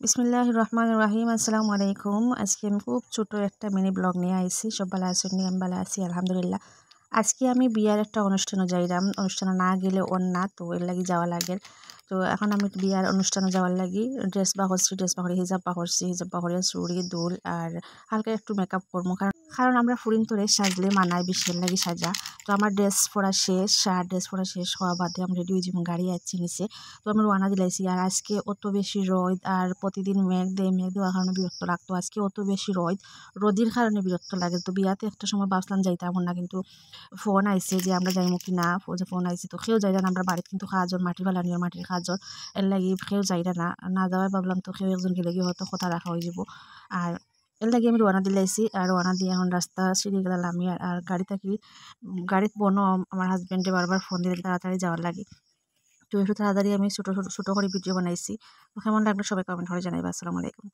বিসমিল্লাহির রহমানির রহিম। আসসালামু আলাইকুম। আজকে আমি খুব ছোট একটা মিনি ব্লগ নিয়ে আইছি। সব ভালো আছেন? আমি ভালো আছি আলহামদুলিল্লাহ। আজকে আমি বিয়ার একটা অনুষ্ঠানে যাইলাম। অনুষ্ঠানে না গেলে ওর না, তো এর লাগি যাওয়া লাগে। তো এখন আমি বিয়ার অনুষ্ঠানে যাওয়ার লাগি ড্রেস বা করে হিজাব বা করে চুড়ি দুল আর হালকা একটু মেকআপ করবো, কারণ আমরা ফুরিন তোরে সাজলে মানায়, বিশের লাগি সাজা। তো আমার ড্রেস পরা শেষ, আর ড্রেস পরা শেষ হওয়া বাদে আমি রেডি হয়ে যেমন গাড়ি আসছি নিচে। তো আমি রওনা দিলাইছি। আর আজকে অত বেশি রোদ, আর প্রতিদিন মেঘ দেওয়ার কারণে বিরক্ত লাগতো। আজকে অত বেশি রোদের কারণে বিরক্ত লাগে। তো বিয়াতে একটা সময় ভাবলাম যাইতাম না, কিন্তু ফোন আইছে যে আমরা যাইমু কি না, ফোন আইছে তো কেউ যাইরা না। আমরা বাড়িতে কিন্তু কাজর মাটি ফালানির মাটির কাজর, এর লাগি কেউ যাইরা না। না যাওয়াই ভাবলাম তো কেউ একজন গেলে গিয়ে হয়তো কথা রাখা হয়ে যাব। আর এর লাগে আমি রওনা দিলাইছি। আর রওনা দিয়ে এখন রাস্তা সিঁড়ি গেলাম আমি। আর গাড়ি থাকি গাড়িতে বনো আমার হাজবেন্ডে বারবার ফোন দিলে তাড়াতাড়ি যাওয়ার লাগে। তো একটু তাড়াতাড়ি আমি ছোটো করে ভিডিও বানাইছি। তো কেমন লাগলো সবাই কমেন্ট করে জানাইবা। আসসালামু আলাইকুম।